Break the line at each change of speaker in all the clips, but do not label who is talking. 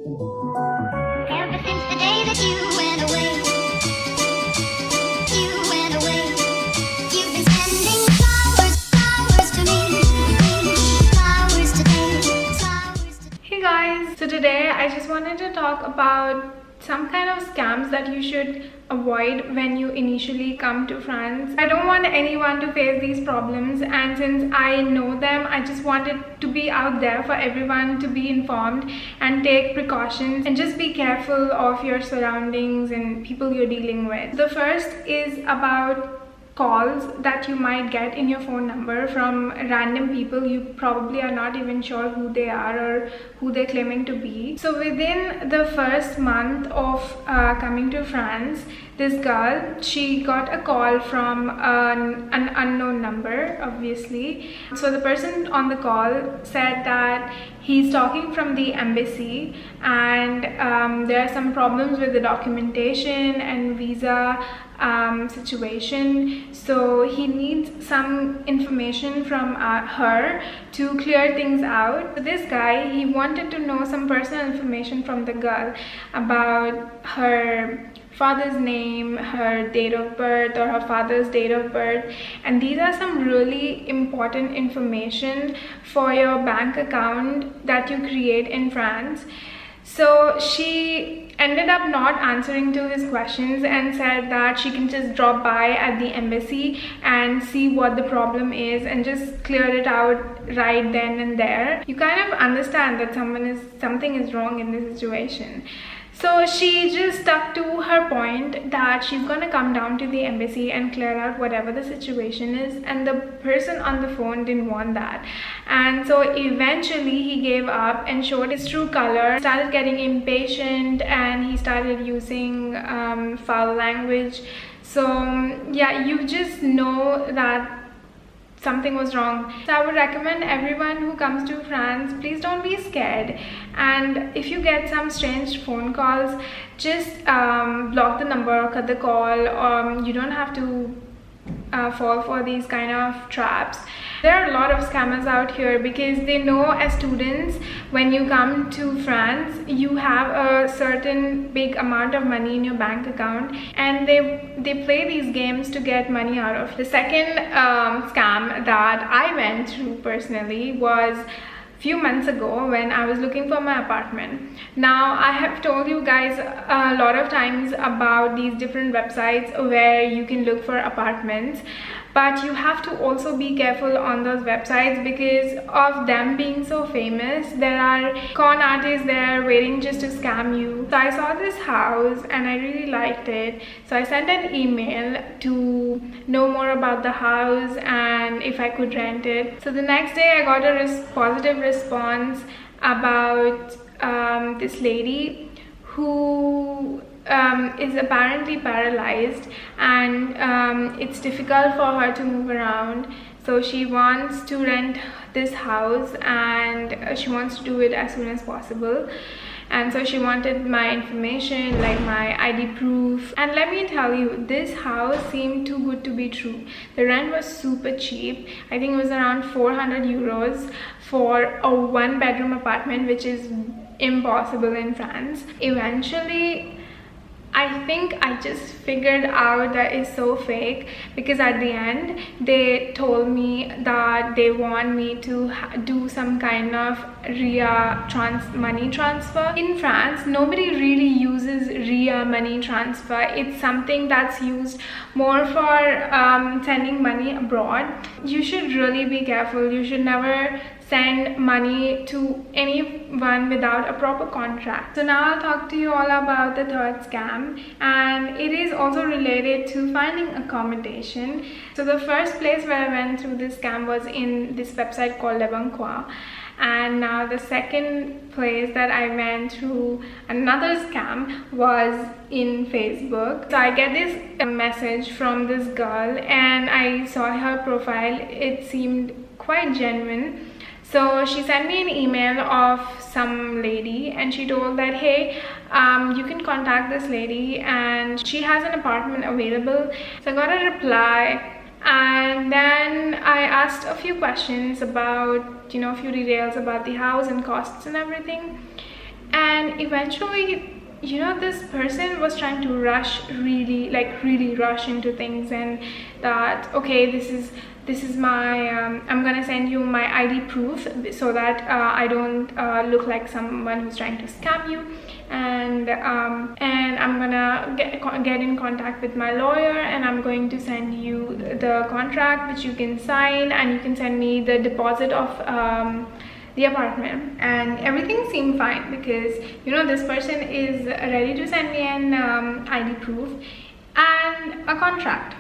Ever since the day that you went away, you've been sending flowers, flowers to me, flowers today, flowers today.
Hey guys, so today I just wanted to talk about some kind of scams that you should avoid when you initially come to France. I don't want anyone to face these problems, and since I know them, I just wanted to be out there for everyone to be informed and take precautions and just be careful of your surroundings and people you're dealing with. The first is about calls that you might get in your phone number from random people. You probably are not even sure who they are or who they're claiming to be. So within the first month of coming to France, this girl, she got a call from an unknown number, obviously. So the person on the call said that he's talking from the embassy, and there are some problems with the documentation and visa situation, so he needs some information from her to clear things out. So this guy, he wanted to know some personal information from the girl about her father's name, her date of birth, or her father's date of birth, and these are some really important information for your bank account that you create in France. So she ended up not answering to his questions and said that she can just drop by at the embassy and see what the problem is and just clear it out right then and there. You kind of understand that something is wrong in this situation. So she just stuck to her point that she's gonna come down to the embassy and clear out whatever the situation is, and the person on the phone didn't want that. And so eventually he gave up and showed his true color, started getting impatient, and he started using foul language. So yeah, you just know that something was wrong. So I would recommend everyone who comes to France, please don't be scared, and if you get some strange phone calls, just block the number or cut the call. You don't have to fall for these kind of traps. There are a lot of scammers out here because they know as students, when you come to France, you have a certain big amount of money in your bank account, and they play these games to get money out of. The second scam that I went through personally was few months ago when I was looking for my apartment. Now, I have told you guys a lot of times about these different websites where you can look for apartments, but you have to also be careful on those websites because of them being so famous. There are con artists there waiting just to scam you. So I saw this house and I really liked it, so I sent an email to know more about the house and if I could rent it. So the next day I got a positive response about this lady who is apparently paralyzed, and it's difficult for her to move around. So she wants to rent this house and she wants to do it as soon as possible. And so she wanted my information, like my ID proof. And let me tell you, this house seemed too good to be true. The rent was super cheap. I think it was around 400 euros for a one-bedroom apartment, which is impossible in France. Eventually, I think I just figured out that it's so fake, because at the end they told me that they want me to do some kind of RIA money transfer. In France, nobody really uses RIA money transfer. It's something that's used more for sending money abroad. You should really be careful. You should never send money to anyone without a proper contract. So now I'll talk to you all about the third scam, and it is also related to finding accommodation. So the first place where I went through this scam was in this website called Le Bon Coin, and now the second place that I went through another scam was in Facebook. So I get this message from this girl and I saw her profile. It seemed quite genuine. So she sent me an email of some lady and she told that, hey, you can contact this lady and she has an apartment available. So I got a reply, and then I asked a few questions about, a few details about the house and costs and everything. And eventually, you know, this person was trying to really rush into things, and that, okay, this is my I'm gonna send you my ID proof so that I don't look like someone who's trying to scam you, and I'm gonna get in contact with my lawyer, and I'm going to send you the contract which you can sign, and you can send me the deposit of the apartment. And everything seemed fine because, you know, this person is ready to send me an ID proof and a contract.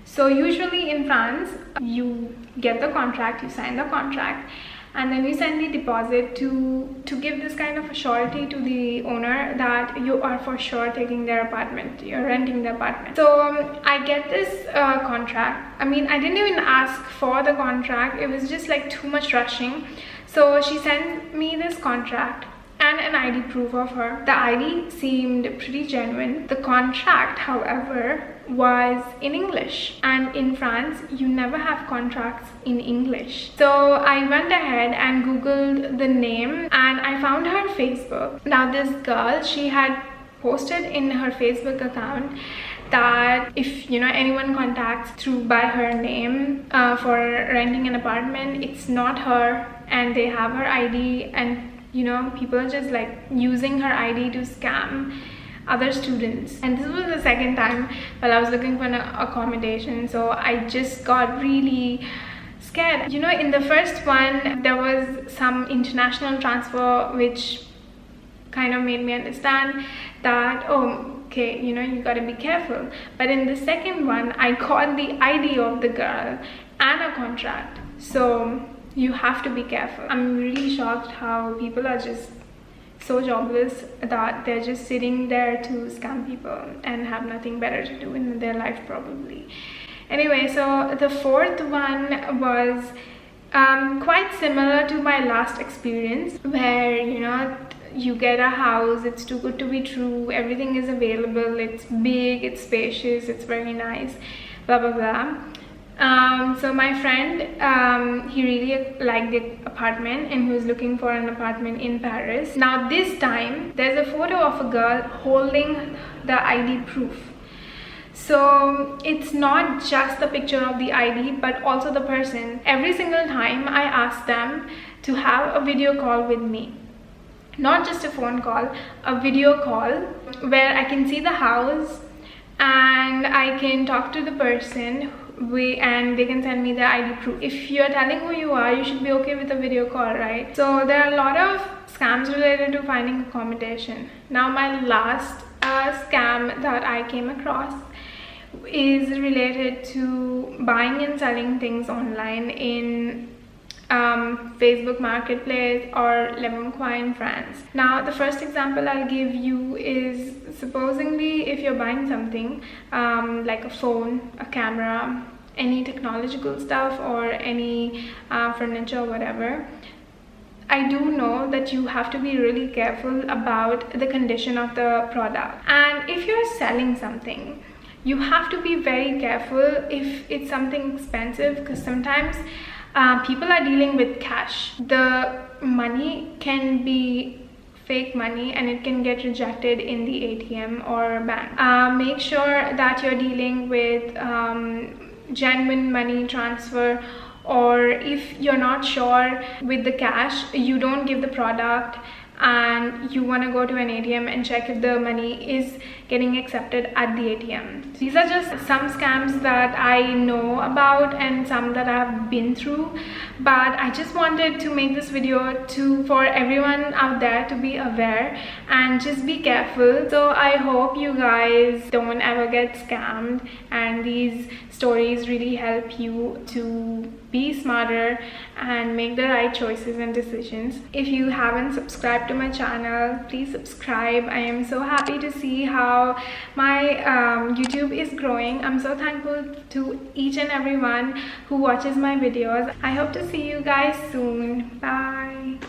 So usually in France, you get the contract, you sign the contract, and then you send the deposit to give this kind of a surety to the owner that you are for sure taking their apartment, you're renting the apartment. So I get this contract. I mean, I didn't even ask for the contract, it was just like too much rushing. So she sent me this contract and an ID proof of her. The ID seemed pretty genuine. The contract, however, was in English, and in France you never have contracts in English. So I went ahead and googled the name, and I found her Facebook. Now this girl, she had posted in her Facebook account that if, you know, anyone contacts by her name for renting an apartment, it's not her, and they have her ID, and, you know, people are just like using her ID to scam other students. And this was the second time while I was looking for an accommodation, so I just got really scared. You know, in the first one there was some international transfer which kind of made me understand that, oh, okay, you know, you gotta be careful. But in the second one, I got the ID of the girl and a contract, so you have to be careful. I'm really shocked how people are just so jobless that they're just sitting there to scam people and have nothing better to do in their life probably. Anyway, so the fourth one was quite similar to my last experience, where, you know, you get a house, it's too good to be true, everything is available, it's big, it's spacious, it's very nice, blah blah blah. So my friend, he really liked the apartment, and he was looking for an apartment in Paris. Now this time there's a photo of a girl holding the ID proof. So it's not just the picture of the ID but also the person. Every single time I ask them to have a video call with me, not just a phone call, a video call where I can see the house and I can talk to the person, and they can send me the ID proof. If you're telling who you are, you should be okay with a video call, right? So there are a lot of scams related to finding accommodation. Now my last scam that I came across is related to buying and selling things online in Facebook Marketplace or Leboncoin in France. Now the first example I'll give you is, supposedly if you're buying something like a phone, a camera, any technological stuff, or any furniture or whatever, I do know that you have to be really careful about the condition of the product. And if you're selling something, you have to be very careful if it's something expensive, because sometimes people are dealing with cash. The money can be fake money and it can get rejected in the ATM or bank. Make sure that you're dealing with genuine money transfer, or if you're not sure with the cash, you don't give the product and you want to go to an ATM and check if the money is getting accepted at the ATM. These are just some scams that I know about and some that I've been through, but I just wanted to make this video for everyone out there to be aware and just be careful. So I hope you guys don't ever get scammed, and these stories really help you to be smarter and make the right choices and decisions. If you haven't subscribed to my channel, please subscribe. I am so happy to see how my YouTube is growing. I'm so thankful to each and everyone who watches my videos. I hope to see you guys soon. Bye.